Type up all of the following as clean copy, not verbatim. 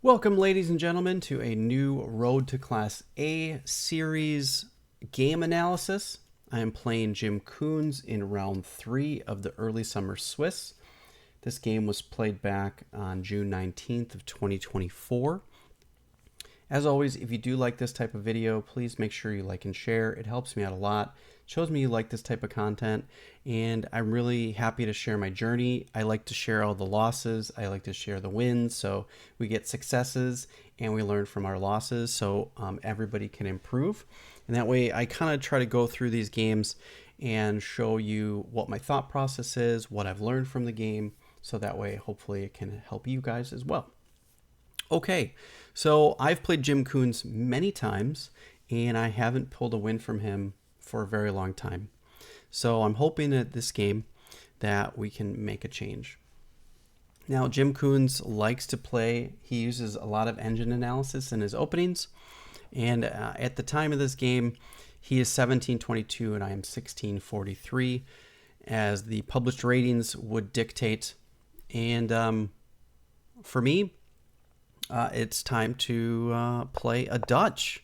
Welcome, ladies and gentlemen, to a new Road to Class A series game analysis. I am playing Jim Coons in round 3 of the early summer Swiss. This game was played back on June 19th of 2024. As always, if you do like this type of video, please make sure you like and share. It helps me out a lot. It shows me you like this type of content, and I'm really happy to share my journey. I like to share all the losses. I like to share the wins, so we get successes and we learn from our losses, so everybody can improve. And that way I kind of try to go through these games and show you what my thought process is, what I've learned from the game, so that way hopefully it can help you guys as well. Okay, so I've played Jim Coons many times, and I haven't pulled a win from him for a very long time. So I'm hoping that this game that we can make a change. Now, Jim Coons likes to play, he uses a lot of engine analysis in his openings, and at the time of this game, he is 1722 and I am 1643, as the published ratings would dictate. And for me, it's time to play a Dutch.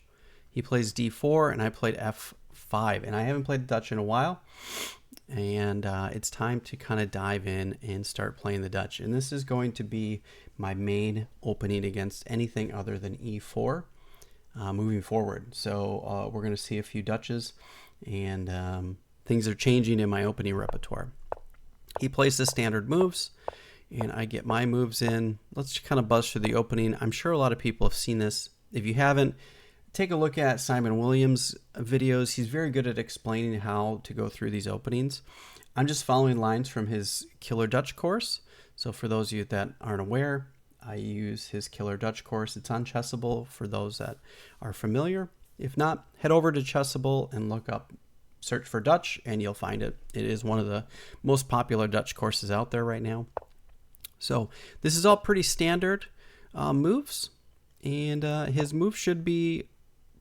He plays D4 and I played F5, and I haven't played Dutch in a while, and it's time to kind of dive in and start playing the Dutch. And this is going to be my main opening against anything other than E4 moving forward. So we're going to see a few Dutches, and things are changing in my opening repertoire. He plays the standard moves, and I get my moves in. Let's kind of buzz through the opening. I'm sure a lot of people have seen this. If you haven't, take a look at Simon Williams' videos. He's very good at explaining how to go through these openings. I'm just following lines from his Killer Dutch course. So for those of you that aren't aware, I use his Killer Dutch course. It's on Chessable for those that are familiar. If not, head over to Chessable and look up, search for Dutch, and you'll find it. It is one of the most popular Dutch courses out there right now. So this is all pretty standard moves, and his move should be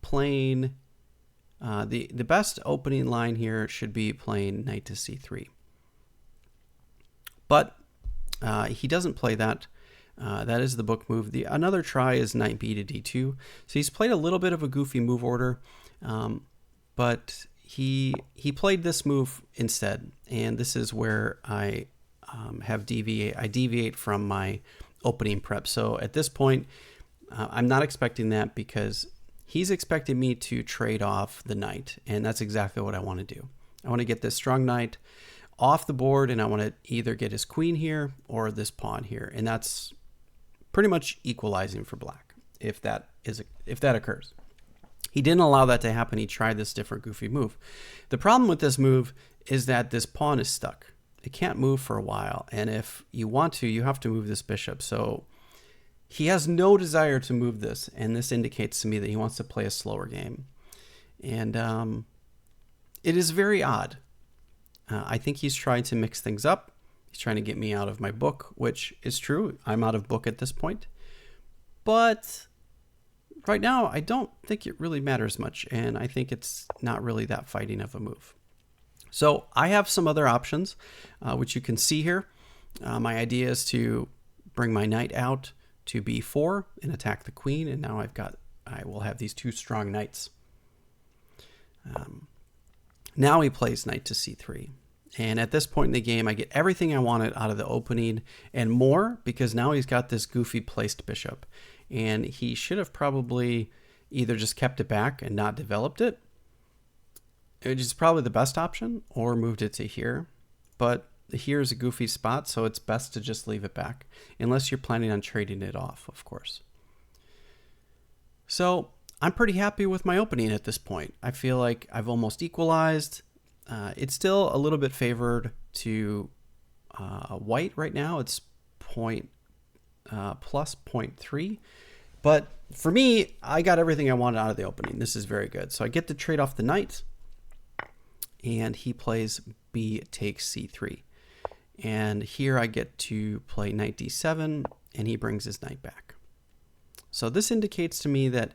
playing, the best opening line here should be playing knight to c3. But he doesn't play that. That is the book move. Another try is knight b to d2. So he's played a little bit of a goofy move order, but he played this move instead, and this is where I deviate from my opening prep. So at this point, I'm not expecting that, because he's expecting me to trade off the knight, and that's exactly what I want to do. I want to get this strong knight off the board, and I want to either get his queen here or this pawn here, and that's pretty much equalizing for black if that occurs. He didn't allow that to happen. He tried this different goofy move. The problem with this move is that this pawn is stuck. It can't move for a while, and if you want to, you have to move this bishop. So he has no desire to move this, and this indicates to me that he wants to play a slower game. And it is very odd. I think he's trying to mix things up. He's trying to get me out of my book, which is true. I'm out of book at this point. But right now, I don't think it really matters much, and I think it's not really that fighting of a move. So I have some other options, which you can see here. My idea is to bring my knight out to b4 and attack the queen, and now I will have these two strong knights. Now he plays knight to c3, and at this point in the game, I get everything I wanted out of the opening and more, because now he's got this goofy placed bishop, and he should have probably either just kept it back and not developed it, which is probably the best option, or moved it to here. But here is a goofy spot, so it's best to just leave it back, unless you're planning on trading it off, of course. So I'm pretty happy with my opening at this point. I feel like I've almost equalized. It's still a little bit favored to white right now. It's plus 0.3. But for me, I got everything I wanted out of the opening. This is very good. So I get to trade off the knight, and he plays b takes c3. And here I get to play knight d7, and he brings his knight back. So this indicates to me that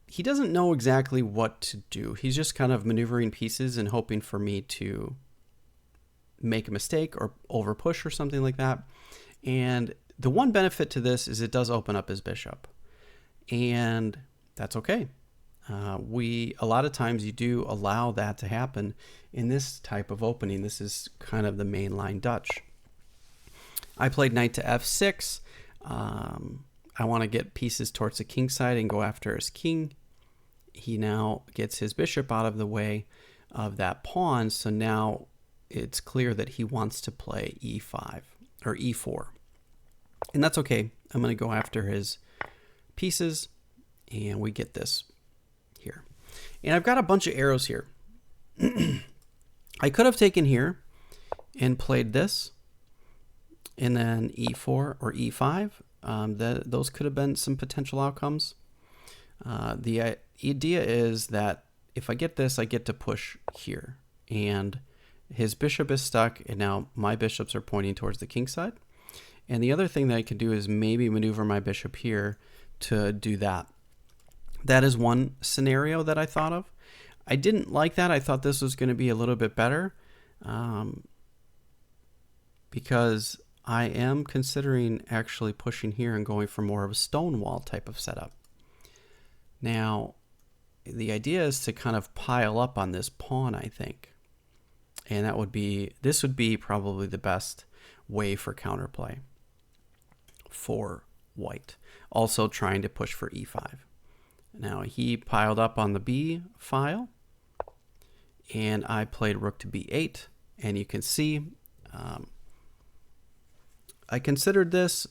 he doesn't know exactly what to do. He's just kind of maneuvering pieces and hoping for me to make a mistake or over push or something like that. And The one benefit to this is it does open up his bishop, and that's okay. A lot of times you do allow that to happen in this type of opening. This is kind of the mainline Dutch. I played knight to f6. I want to get pieces towards the king side and go after his king. He now gets his bishop out of the way of that pawn, so now it's clear that he wants to play e5 or e4. And that's okay. I'm going to go after his pieces, and we get this here. And I've got a bunch of arrows here. I could have taken here and played this, and then e4 or e5. Those could have been some potential outcomes. The idea is that if I get this, I get to push here. And his bishop is stuck, and now my bishops are pointing towards the king side. And the other thing that I could do is maybe maneuver my bishop here to do that. That is one scenario that I thought of. I didn't like that. I thought this was going to be a little bit better because I am considering actually pushing here and going for more of a stone wall type of setup. Now, the idea is to kind of pile up on this pawn, I think. And this would be probably the best way for counterplay for white. Also trying to push for e5. Now he piled up on the b file, and I played rook to b8, and you can see I considered this.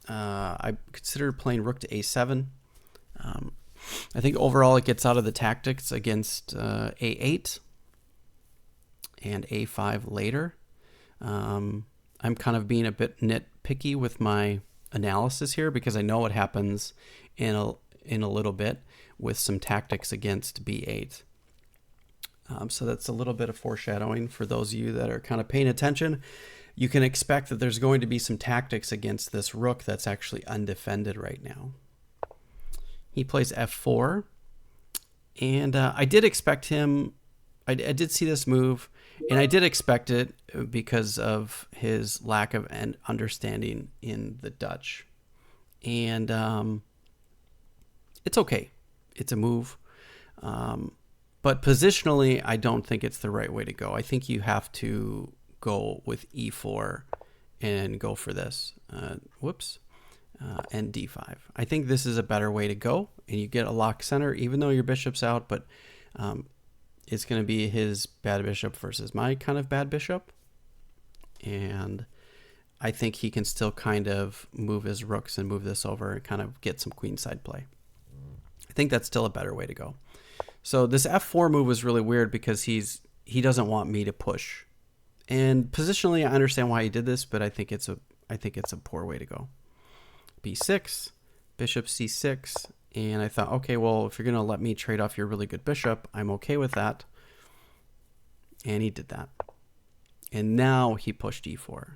I considered playing rook to a7. I think overall it gets out of the tactics against a8 and a5 later. I'm kind of being a bit nitpicky with my analysis here because I know what happens in a little bit with some tactics against b8. So that's a little bit of foreshadowing for those of you that are kind of paying attention. You can expect that there's going to be some tactics against this rook that's actually undefended right now. He plays f4, and I did expect him. I did see this move, and I did expect it because of his lack of understanding in the Dutch. And it's okay. It's a move. But positionally, I don't think it's the right way to go. I think you have to go with e4 and go for this. And d5. I think this is a better way to go, and you get a lock center, even though your bishop's out, but it's going to be his bad bishop versus my kind of bad bishop. And I think he can still kind of move his rooks and move this over and kind of get some queenside play. I think that's still a better way to go. So this f4 move was really weird because he doesn't want me to push. And positionally, I understand why he did this, but I think it's a poor way to go. b6, bishop c6, and I thought, okay, well, if you're going to let me trade off your really good bishop, I'm okay with that. And he did that. And now he pushed e4.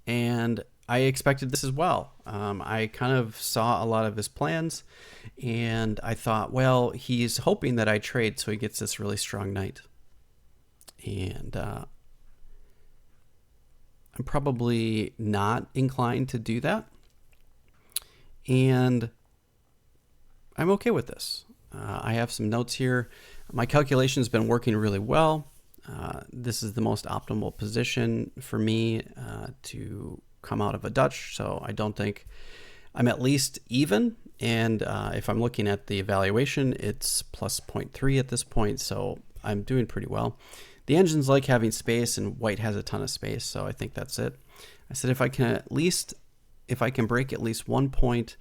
And I expected this as well. I kind of saw a lot of his plans, and I thought, well, he's hoping that I trade so he gets this really strong knight. And I'm probably not inclined to do that. And I'm okay with this. I have some notes here. My calculation has been working really well. This is the most optimal position for me to come out of a Dutch, so I don't think I'm at least even. And if I'm looking at the evaluation, it's plus 0.3 at this point, so I'm doing pretty well. The engine's like having space, and white has a ton of space, so I think that's it. I said if I can break at least 1 point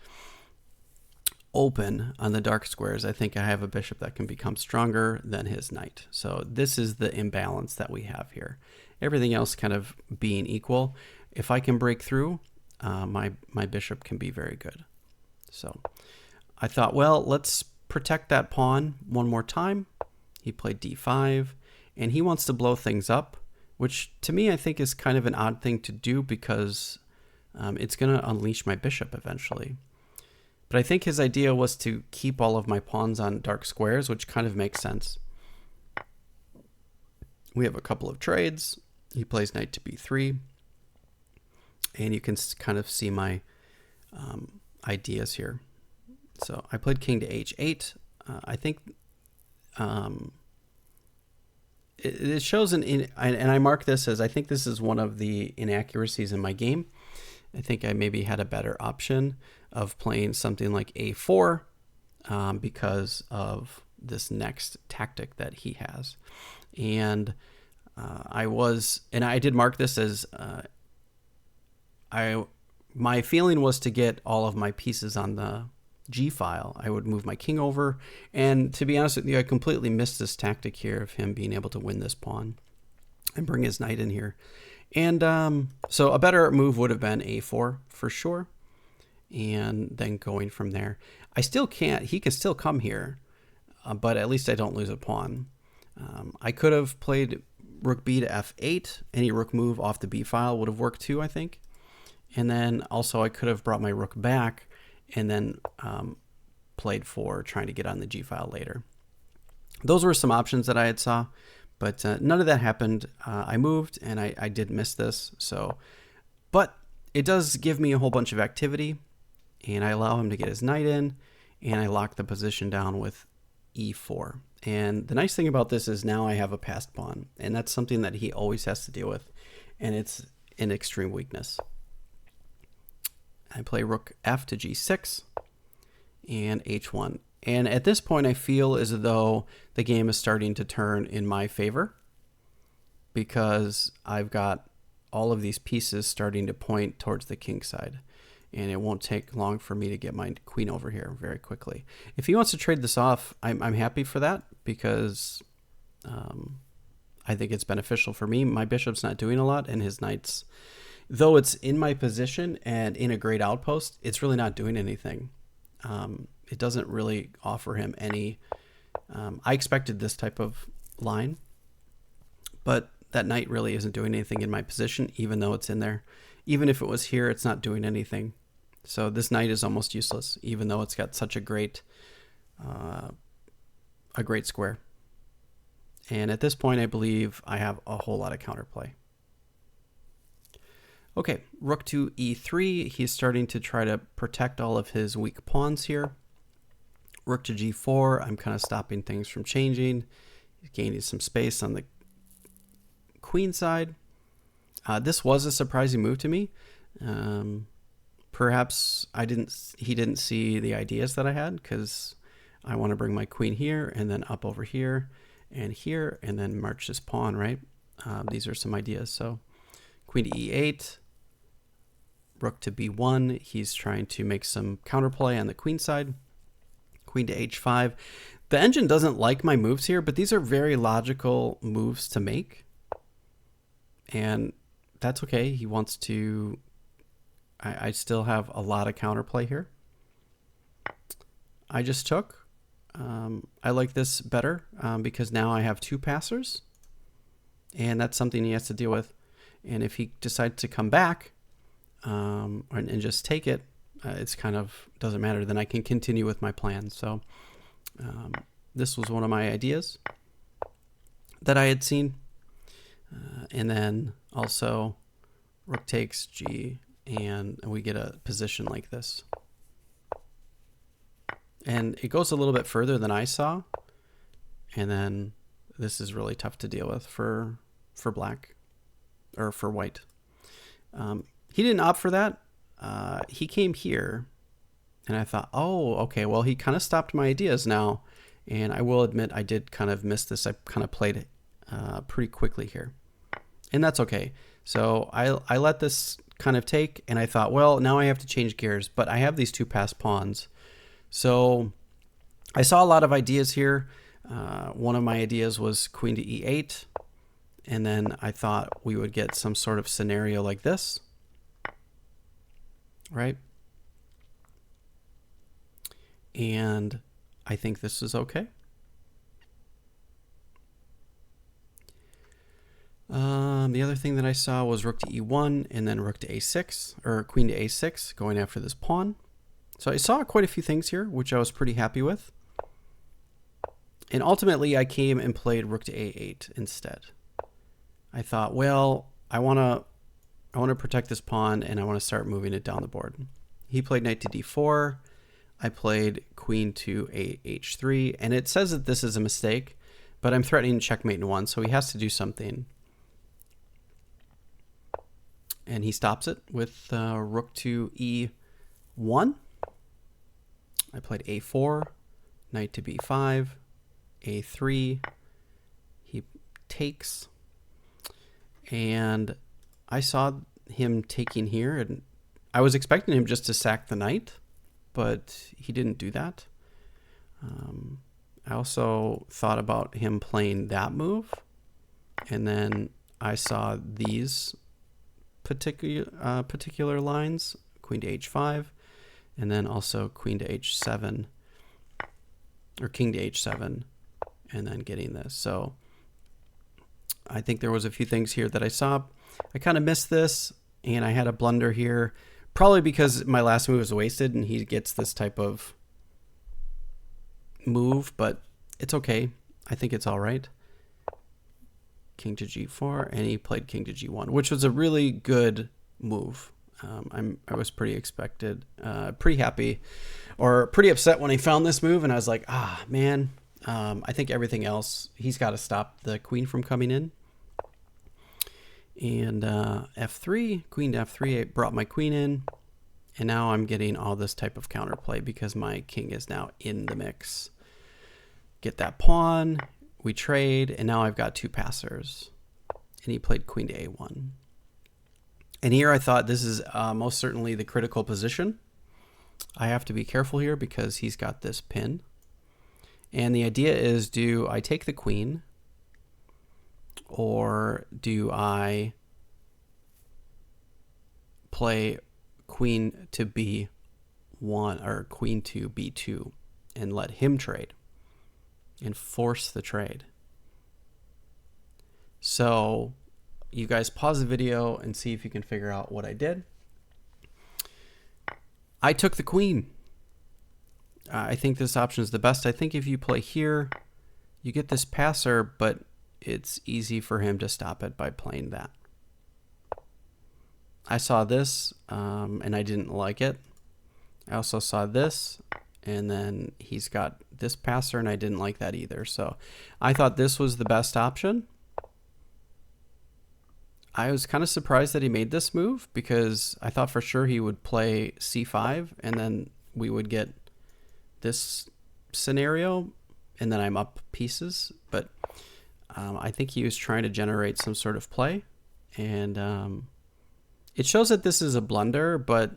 open on the dark squares, I think I have a bishop that can become stronger than his knight. So this is the imbalance that we have here. Everything else kind of being equal. If I can break through, my bishop can be very good. So I thought, well, let's protect that pawn one more time. He played d5, and he wants to blow things up, which to me I think is kind of an odd thing to do because it's going to unleash my bishop eventually. But I think his idea was to keep all of my pawns on dark squares, which kind of makes sense. We have a couple of trades. He plays knight to b3. and you can kind of see my ideas here. So I played king to h8. I think it shows and I mark this as, I think this is one of the inaccuracies in my game. I think I maybe had a better option of playing something like a4 because of this next tactic that he has. And I did mark this as my feeling was to get all of my pieces on the G file. I would move my king over, and to be honest with you, I completely missed this tactic here of him being able to win this pawn and bring his knight in here. And so a better move would have been a4 for sure, and then going from there. I still can't, he can still come here, but at least I don't lose a pawn. I could have played rook b to f8. Any rook move off the b file would have worked too, I think. And then also I could have brought my rook back and then played for trying to get on the g file later. Those were some options that I had saw, but none of that happened. I moved, and I did miss this. So, but it does give me a whole bunch of activity, and I allow him to get his knight in, and I lock the position down with e4. And the nice thing about this is now I have a passed pawn, and that's something that he always has to deal with, and it's an extreme weakness. I play rook f to g6 and h1. And at this point, I feel as though the game is starting to turn in my favor because I've got all of these pieces starting to point towards the king side. And it won't take long for me to get my queen over here very quickly. If he wants to trade this off, I'm happy for that because I think it's beneficial for me. My bishop's not doing a lot, and his knight's, though it's in my position and in a great outpost, it's really not doing anything. It doesn't really offer him any... I expected this type of line, but that knight really isn't doing anything in my position, even though it's in there. Even if it was here, it's not doing anything. So this knight is almost useless, even though it's got such a great square. And at this point, I believe I have a whole lot of counterplay. Okay, rook to e3. He's starting to try to protect all of his weak pawns here. Rook to g4. I'm kind of stopping things from changing. He's gaining some space on the queen side. This was a surprising move to me. Perhaps he didn't see the ideas that I had, because I want to bring my queen here and then up over here and then march this pawn, right? These are some ideas. So queen to e8, rook to b1. He's trying to make some counterplay on the queen side. Queen to h5. The engine doesn't like my moves here, but these are very logical moves to make. And that's okay. He wants to... I still have a lot of counterplay here. I just took. I like this better because now I have two passers. And that's something he has to deal with. And if he decides to come back and just take it, it's kind of doesn't matter. Then I can continue with my plan. So this was one of my ideas that I had seen. And then also rook takes g, and we get a position like this. And it goes a little bit further than I saw. And then this is really tough to deal with for black, or for white. He didn't opt for that. He came here, and I thought, oh, okay, well, he kind of stopped my ideas now. And I will admit I did kind of miss this. I kind of played it pretty quickly here. And that's okay. So I let this kind of take, and I thought, well, now I have to change gears, but I have these two passed pawns. So I saw a lot of ideas here. One of my ideas was queen to e8, and then I thought we would get some sort of scenario like this, right? And I think this is okay. The other thing that I saw was rook to e1 and then rook to a6, or queen to a6, going after this pawn. So I saw quite a few things here, which I was pretty happy with. And ultimately, I came and played rook to a8 instead. I thought, well, I want I want to protect this pawn, and I want to start moving it down the board. He played knight to d4. I played queen to h3, and it says that this is a mistake, but I'm threatening checkmate in one, so he has to do something. And he stops it with rook to e1. I played a4, knight to b5, a3. He takes, and I saw him taking here, and I was expecting him just to sack the knight, but he didn't do that. I also thought about him playing that move, and then I saw these particular lines, queen to h5, and then also queen to h7, or king to h7, and then getting this. So I think there was a few things here that I saw. I kind of missed this, and I had a blunder here, probably because my last move was wasted, and he gets this type of move, but it's okay. I think it's all right. King to g4, and he played king to g1, which was a really good move. I was pretty pretty happy, or pretty upset when I found this move, and I was like, ah, man. I think everything else, he's got to stop the queen from coming in. And f3, queen to f3, I brought my queen in, and now I'm getting all this type of counterplay because my king is now in the mix. Get that pawn, we trade, and now I've got two passers. And he played queen to a1. And here I thought this is most certainly the critical position. I have to be careful here because he's got this pin. And the idea is, do I take the queen, or do I play queen to b1 or queen to b2 and let him trade and force the trade? So you guys pause the video and see if you can figure out what I did. I took the queen. I think this option is the best. I think if you play here, you get this passer, but it's easy for him to stop it by playing that. I saw this, and I didn't like it. I also saw this, and then he's got this passer, and I didn't like that either. So I thought this was the best option. I was kind of surprised that he made this move because I thought for sure he would play c5, and then we would get this scenario, and then I'm up pieces. But I think he was trying to generate some sort of play, and it shows that this is a blunder, but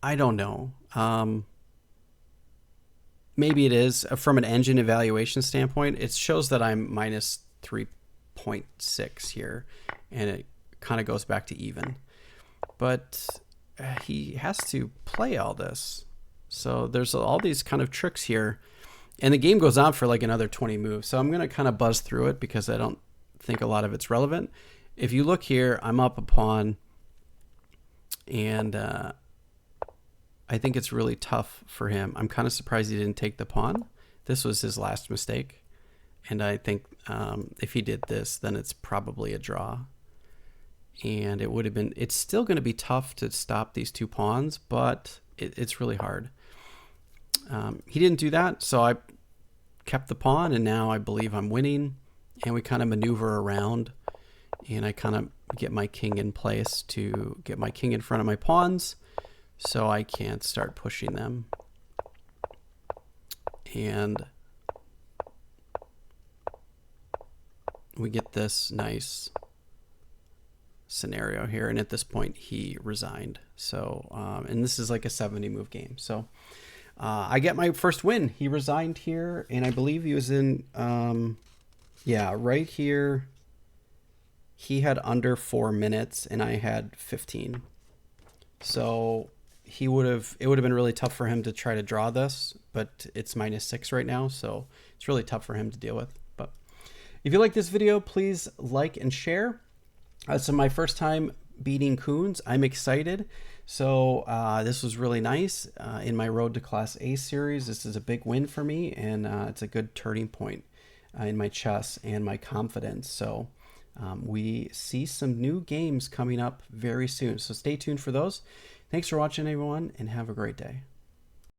I don't know. Maybe it is. From an engine evaluation standpoint, it shows that I'm minus 3.6 here, and it kind of goes back to even. But he has to play all this. So there's all these kind of tricks here, and the game goes on for like another 20 moves. So I'm going to kind of buzz through it because I don't think a lot of it's relevant. If you look here, I'm up a pawn, and I think it's really tough for him. I'm kind of surprised he didn't take the pawn. This was his last mistake, and I think if he did this, then it's probably a draw. And it would have been, it's still going to be tough to stop these two pawns, but it's really hard. He didn't do that, so I kept the pawn, and now I believe I'm winning, and we kind of maneuver around, and I kind of get my king in place to get my king in front of my pawns so I can't start pushing them. And we get this nice scenario here, and at this point he resigned. So and this is like a 70 move game, so I get my first win. He resigned here, and I believe he was in yeah, right here he had under 4 minutes and I had 15. So it would have been really tough for him to try to draw this, but it's -6 right now, so it's really tough for him to deal with. But if you like this video, please like and share. So my first time beating Coons, I'm excited. So this was really nice in my Road to Class A series. This is a big win for me, and it's a good turning point in my chess and my confidence. So We see some new games coming up very soon, so stay tuned for those. Thanks for watching, everyone, and have a great day.